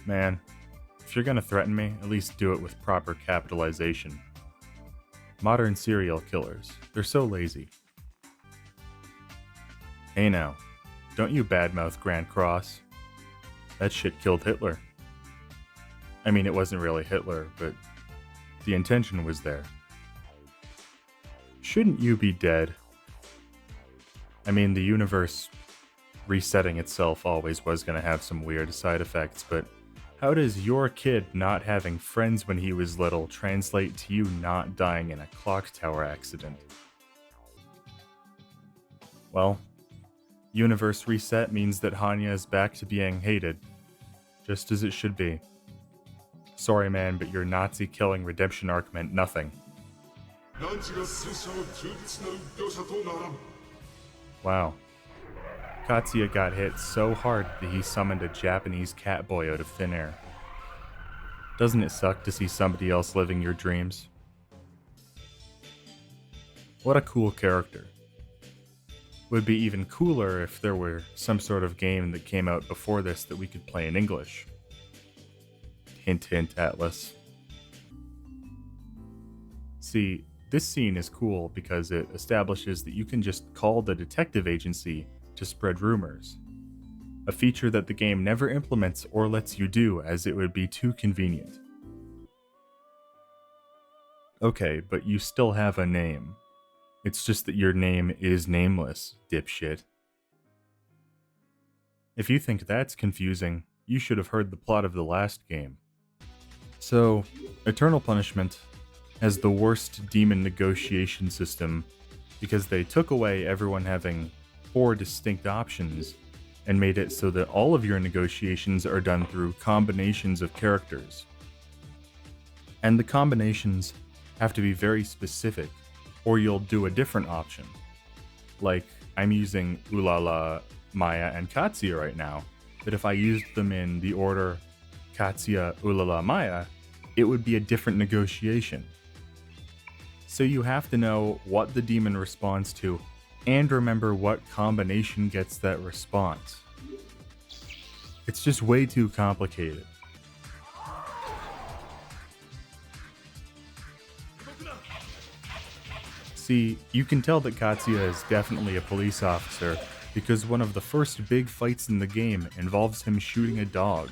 Man, if you're gonna threaten me, at least do it with proper capitalization. Modern serial killers, they're so lazy. Hey now, don't you badmouth Grand Cross. That shit killed Hitler. I mean, it wasn't really Hitler, but the intention was there. Shouldn't you be dead? I mean, the universe resetting itself always was going to have some weird side effects, but how does your kid not having friends when he was little translate to you not dying in a clock tower accident? Well, universe reset means that Hanya is back to being hated, just as it should be. Sorry man, but your Nazi killing redemption arc meant nothing. Wow. Katsuya got hit so hard that he summoned a Japanese catboy out of thin air. Doesn't it suck to see somebody else living your dreams? What a cool character. Would be even cooler if there were some sort of game that came out before this that we could play in English. Hint hint, Atlas. See, this scene is cool because it establishes that you can just call the detective agency to spread rumors. A feature that the game never implements or lets you do, as it would be too convenient. Okay, but you still have a name. It's just that your name is nameless, dipshit. If you think that's confusing, you should have heard the plot of the last game. So, Eternal Punishment has the worst demon negotiation system because they took away everyone having 4 distinct options and made it so that all of your negotiations are done through combinations of characters. And the combinations have to be very specific, or you'll do a different option. Like, I'm using Ulala, Maya, and Katsuya right now, but if I used them in the order Katsuya, Ulala, Maya, it would be a different negotiation. So you have to know what the demon responds to, and remember what combination gets that response. It's just way too complicated. See, you can tell that Katsuya is definitely a police officer because one of the first big fights in the game involves him shooting a dog.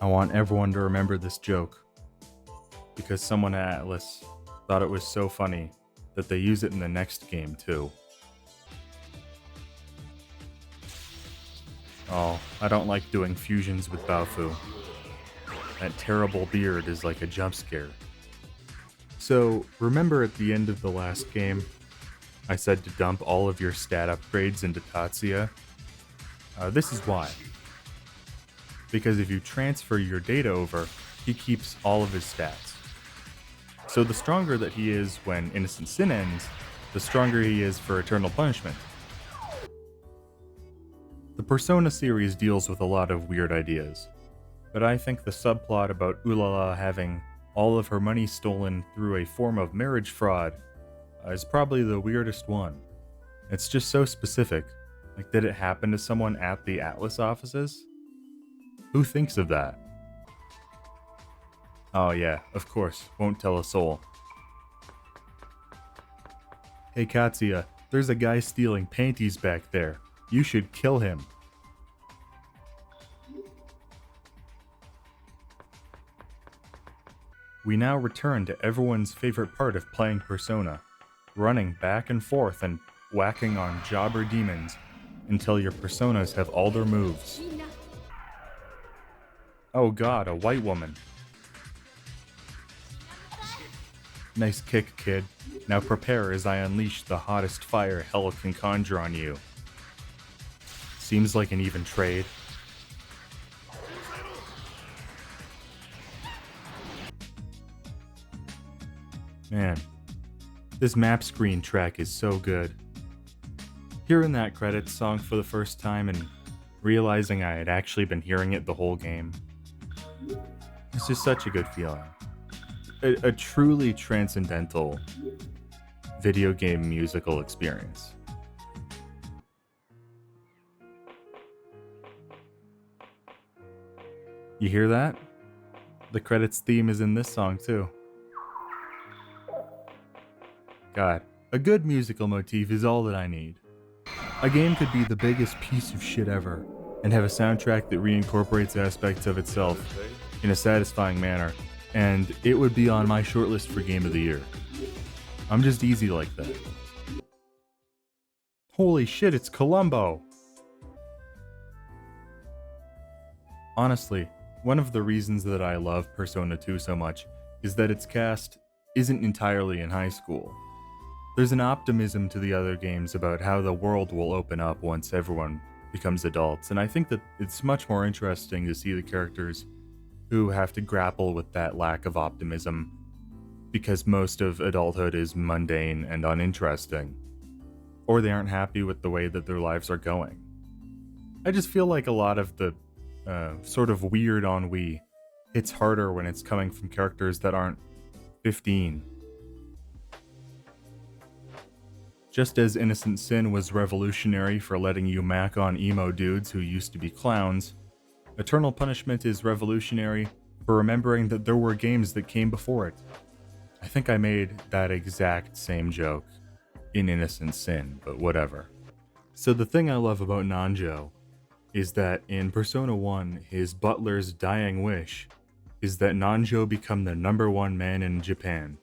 I want everyone to remember this joke because someone at Atlas thought it was so funny that they use it in the next game too. Oh, I don't like doing fusions with Baofu. That terrible beard is like a jump scare. So, remember at the end of the last game, I said to dump all of your stat upgrades into Tatsuya? This is why. Because if you transfer your data over, he keeps all of his stats. So the stronger that he is when Innocent Sin ends, the stronger he is for Eternal Punishment. The Persona series deals with a lot of weird ideas, but I think the subplot about Ulala having all of her money stolen through a form of marriage fraud is probably the weirdest one. It's just so specific. Like, did it happen to someone at the Atlas offices? Who thinks of that? Oh yeah, of course, won't tell a soul. Hey Katsuya, there's a guy stealing panties back there. You should kill him. We now return to everyone's favorite part of playing Persona, running back and forth and whacking on jobber demons until your personas have all their moves. Oh god, a white woman. Nice kick, kid. Now prepare as I unleash the hottest fire hell can conjure on you. Seems like an even trade. Man, this map screen track is so good. Hearing that credits song for the first time and realizing I had actually been hearing it the whole game, it's just such a good feeling. A truly transcendental video game musical experience. You hear that? The credits theme is in this song too. God, a good musical motif is all that I need. A game could be the biggest piece of shit ever, and have a soundtrack that reincorporates aspects of itself in a satisfying manner, and it would be on my shortlist for Game of the Year. I'm just easy like that. Holy shit, it's Columbo! Honestly, one of the reasons that I love Persona 2 so much is that its cast isn't entirely in high school. There's an optimism to the other games about how the world will open up once everyone becomes adults, and I think that it's much more interesting to see the characters who have to grapple with that lack of optimism because most of adulthood is mundane and uninteresting, or they aren't happy with the way that their lives are going. I just feel like a lot of the sort of weird ennui hits harder when it's coming from characters that aren't 15. Just as Innocent Sin was revolutionary for letting you mac on emo dudes who used to be clowns, Eternal Punishment is revolutionary for remembering that there were games that came before it. I think I made that exact same joke in Innocent Sin, but whatever. So the thing I love about Nanjo is that in Persona 1, his butler's dying wish is that Nanjo become the #1 man in Japan.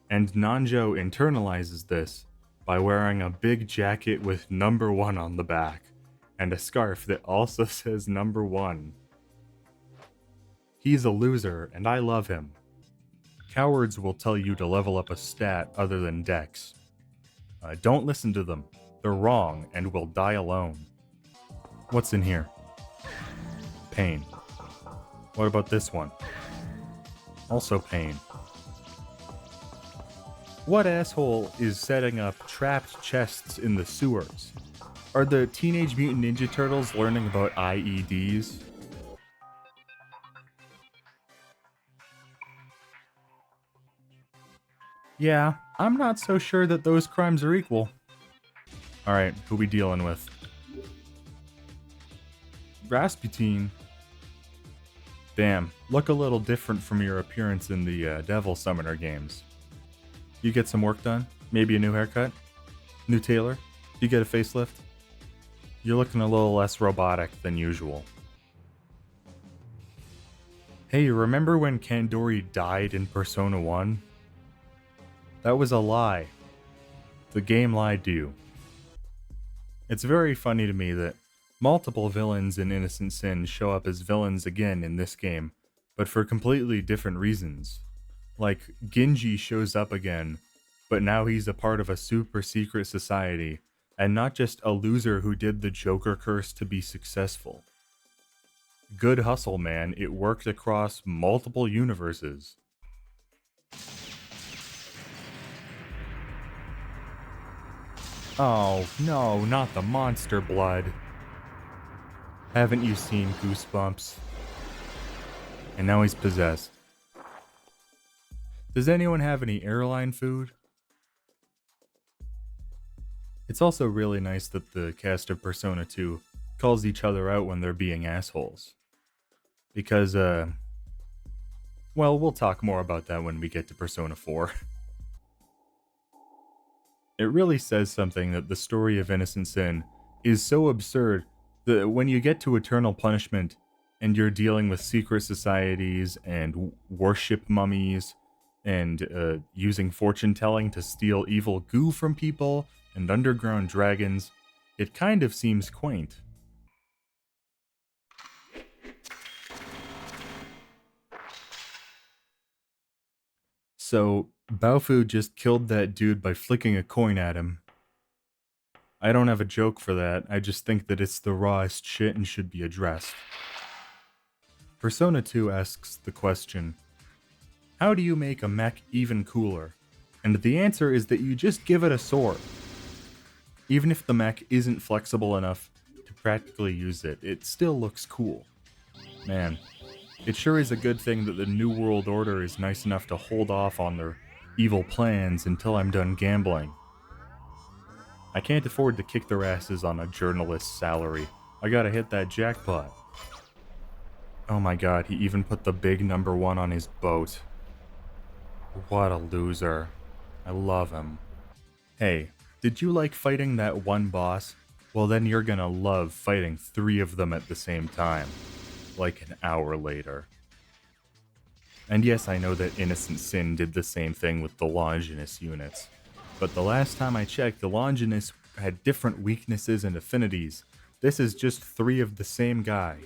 And Nanjo internalizes this by wearing a big jacket with #1 on the back, and a scarf that also says #1. He's a loser, and I love him. Cowards will tell you to level up a stat other than Dex. Don't listen to them. They're wrong and will die alone. What's in here? Pain. What about this one? Also pain. What asshole is setting up trapped chests in the sewers? Are the Teenage Mutant Ninja Turtles learning about IEDs? Yeah, I'm not so sure that those crimes are equal. Alright, who we dealing with? Rasputin. Damn, look a little different from your appearance in the Devil Summoner games. You get some work done? Maybe a new haircut? New tailor? You get a facelift? You're looking a little less robotic than usual. Hey, remember when Kandori died in Persona 1? That was a lie. The game lied to you. It's very funny to me that multiple villains in Innocent Sin show up as villains again in this game, but for completely different reasons. Like, Genji shows up again, but now he's a part of a super secret society, and not just a loser who did the Joker curse to be successful. Good hustle, man. It worked across multiple universes. Oh, no, not the monster blood. Haven't you seen Goosebumps? And now he's possessed. Does anyone have any airline food? It's also really nice that the cast of Persona 2 calls each other out when they're being assholes. Because, well, we'll talk more about that when we get to Persona 4. It really says something that the story of Innocent Sin is so absurd that when you get to Eternal Punishment and you're dealing with secret societies and worship mummies and using fortune telling to steal evil goo from people and underground dragons, it kind of seems quaint. So, Baofu just killed that dude by flicking a coin at him. I don't have a joke for that, I just think that it's the rawest shit and should be addressed. Persona 2 asks the question, how do you make a mech even cooler? And the answer is that you just give it a sword. Even if the mech isn't flexible enough to practically use it, it still looks cool. Man, it sure is a good thing that the New World Order is nice enough to hold off on their evil plans until I'm done gambling. I can't afford to kick their asses on a journalist's salary. I gotta hit that jackpot. Oh my god, he even put the big number 1 on his boat. What a loser. I love him. Hey, did you like fighting that one boss? Well, then you're gonna love fighting 3 of them at the same time, like an hour later. And yes, I know that Innocent Sin did the same thing with the Longinus units, but the last time I checked, the Longinus had different weaknesses and affinities. This is just 3 of the same guy.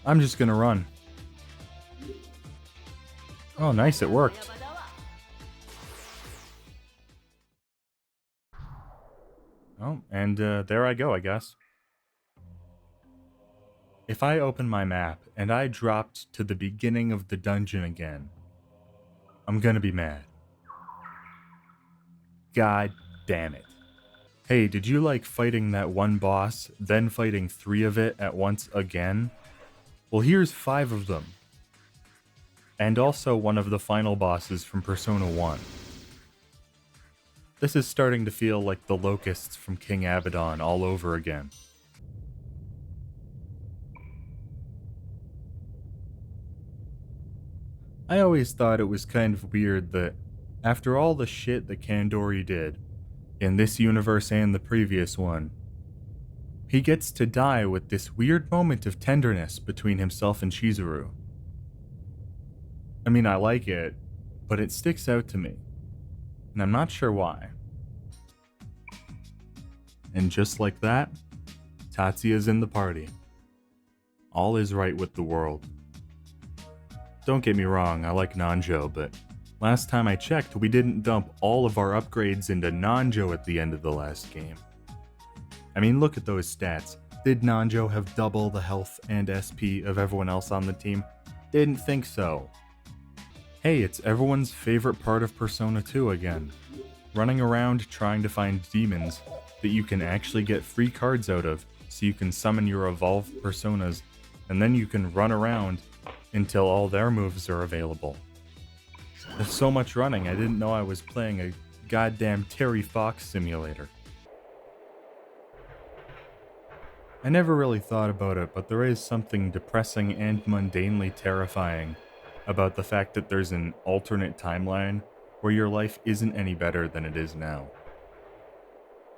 I'm just gonna run. Oh, nice, it worked. Oh, and there I go, I guess. If I open my map and I dropped to the beginning of the dungeon again, I'm gonna be mad. God damn it. Hey, did you like fighting that one boss, then fighting 3 of it at once again? Well, here's 5 of them. And also one of the final bosses from Persona 1. This is starting to feel like the locusts from King Abaddon all over again. I always thought it was kind of weird that, after all the shit that Kandori did, in this universe and the previous one, he gets to die with this weird moment of tenderness between himself and Chizuru. I mean, I like it, but it sticks out to me, and I'm not sure why. And just like that, Tatsuya's in the party. All is right with the world. Don't get me wrong, I like Nanjo, but last time I checked, we didn't dump all of our upgrades into Nanjo at the end of the last game. I mean, look at those stats. Did Nanjo have double the health and SP of everyone else on the team? Didn't think so. Hey, it's everyone's favorite part of Persona 2 again. Running around trying to find demons that you can actually get free cards out of so you can summon your evolved personas, and then you can run around until all their moves are available. There's so much running, I didn't know I was playing a goddamn Terry Fox simulator. I never really thought about it, but there is something depressing and mundanely terrifying about the fact that there's an alternate timeline where your life isn't any better than it is now.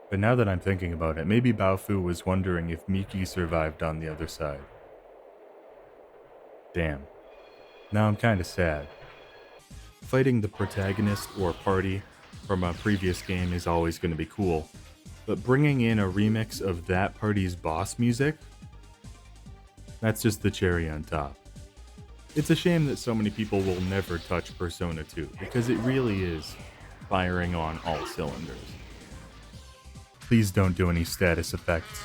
But now that I'm thinking about it, maybe Baofu was wondering if Miki survived on the other side. Damn. Now I'm kinda sad. Fighting the protagonist or party from a previous game is always going to be cool, but bringing in a remix of that party's boss music, that's just the cherry on top. It's a shame that so many people will never touch Persona 2, because it really is firing on all cylinders. Please don't do any status effects.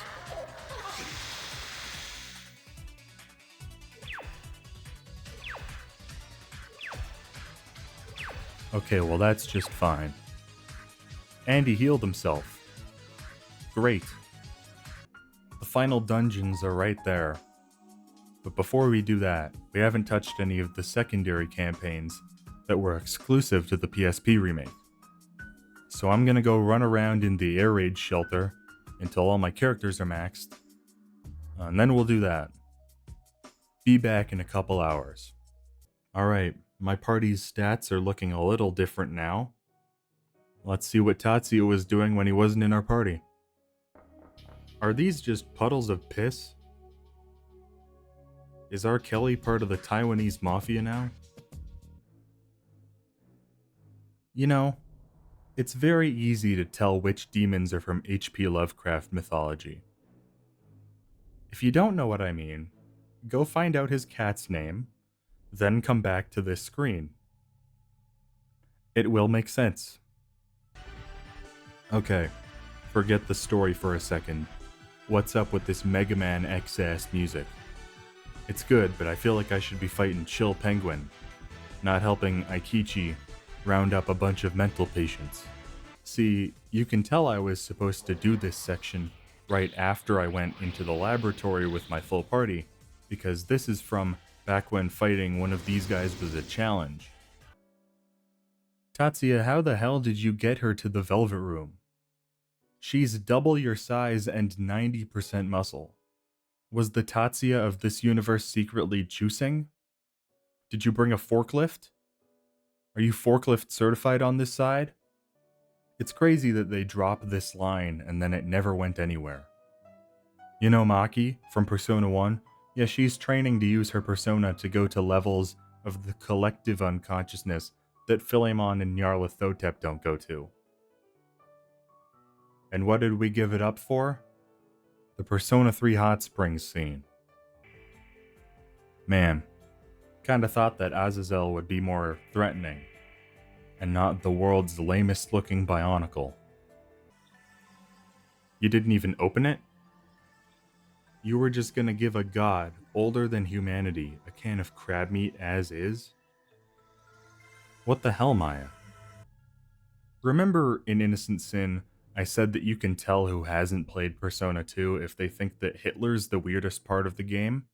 Okay, well that's just fine. And he healed himself. Great. The final dungeons are right there. But before we do that, we haven't touched any of the secondary campaigns that were exclusive to the PSP remake. So I'm gonna go run around in the air raid shelter until all my characters are maxed, and then we'll do that. Be back in a couple hours. Alright, my party's stats are looking a little different now. Let's see what Tatsuya was doing when he wasn't in our party. Are these just puddles of piss? Is R. Kelly part of the Taiwanese mafia now? You know, it's very easy to tell which demons are from H.P. Lovecraft mythology. If you don't know what I mean, go find out his cat's name, then come back to this screen. It will make sense. Okay, forget the story for a second. What's up with this Mega Man X-ass music? It's good, but I feel like I should be fighting Chill Penguin, not helping Aikichi round up a bunch of mental patients. See, you can tell I was supposed to do this section right after I went into the laboratory with my full party, because this is from back when fighting one of these guys was a challenge. Tatsuya, how the hell did you get her to the Velvet Room? She's double your size and 90% muscle. Was the Tatsuya of this universe secretly juicing? Did you bring a forklift? Are you forklift certified on this side? It's crazy that they dropped this line and then it never went anywhere. You know Maki from Persona 1? Yeah, she's training to use her persona to go to levels of the collective unconsciousness that Philemon and Nyarlathotep don't go to. And what did we give it up for? The Persona 3 Hot Springs scene. Man, kinda thought that Azazel would be more threatening, and not the world's lamest looking Bionicle. You didn't even open it? You were just gonna give a god older than humanity a can of crab meat as is? What the hell, Maya? Remember in Innocent Sin, I said that you can tell who hasn't played Persona 2 if they think that Hitler's the weirdest part of the game?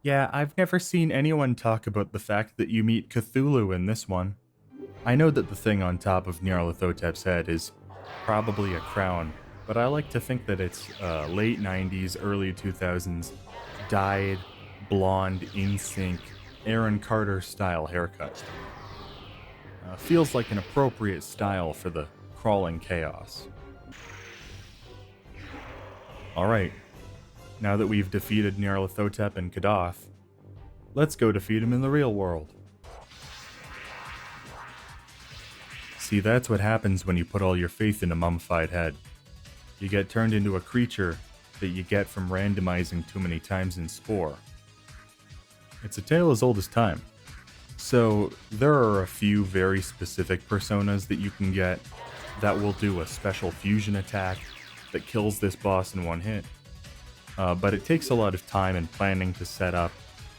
Yeah, I've never seen anyone talk about the fact that you meet Cthulhu in this one. I know that the thing on top of Nyarlathotep's head is probably a crown, but I like to think that it's late 90s, early 2000s, dyed, blonde, in sync, Aaron Carter style haircut. Feels like an appropriate style for the crawling chaos. Alright, now that we've defeated Nyarlathotep and Kadath, let's go defeat him in the real world. See, that's what happens when you put all your faith in a mummified head. You get turned into a creature that you get from randomizing too many times in Spore. It's a tale as old as time. So, there are a few very specific personas that you can get that will do a special fusion attack that kills this boss in one hit. But it takes a lot of time and planning to set up,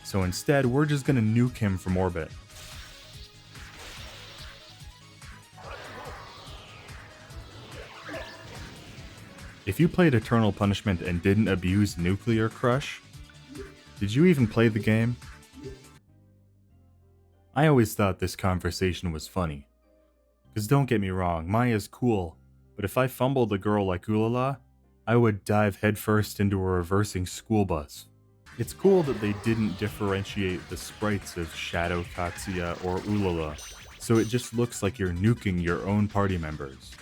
so instead we're just gonna nuke him from orbit. If you played Eternal Punishment and didn't abuse Nuclear Crush, did you even play the game? I always thought this conversation was funny. Cause don't get me wrong, Maya's cool, but if I fumbled a girl like Ulala, I would dive headfirst into a reversing school bus. It's cool that they didn't differentiate the sprites of Shadow Katsuya or Ulala, so it just looks like you're nuking your own party members.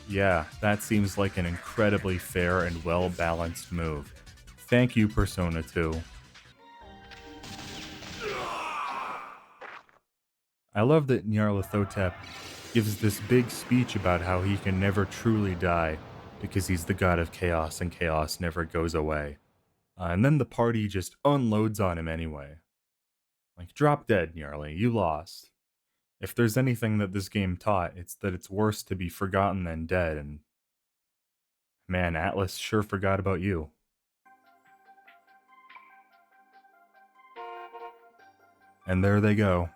Yeah, that seems like an incredibly fair and well-balanced move. Thank you, Persona 2. I love that Nyarlathotep gives this big speech about how he can never truly die because he's the god of chaos and chaos never goes away. And then the party just unloads on him anyway. Like, drop dead, Nyarly, you lost. If there's anything that this game taught, it's that it's worse to be forgotten than dead, and man, Atlas sure forgot about you. And there they go.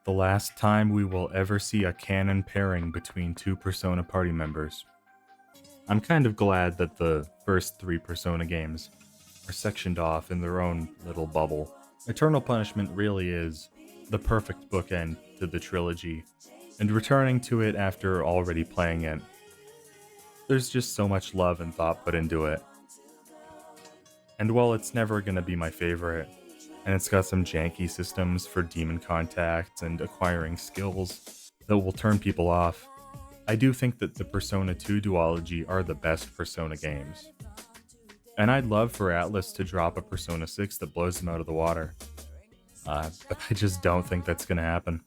The last time we will ever see a canon pairing between two Persona party members. I'm kind of glad that the first three Persona games are sectioned off in their own little bubble. Eternal Punishment really is the perfect bookend to the trilogy, and returning to it after already playing it, there's just so much love and thought put into it. And while it's never gonna be my favorite, and it's got some janky systems for demon contact and acquiring skills that will turn people off, I do think that the Persona 2 duology are the best Persona games. And I'd love for Atlas to drop a Persona 6 that blows him out of the water. But I just don't think that's gonna happen.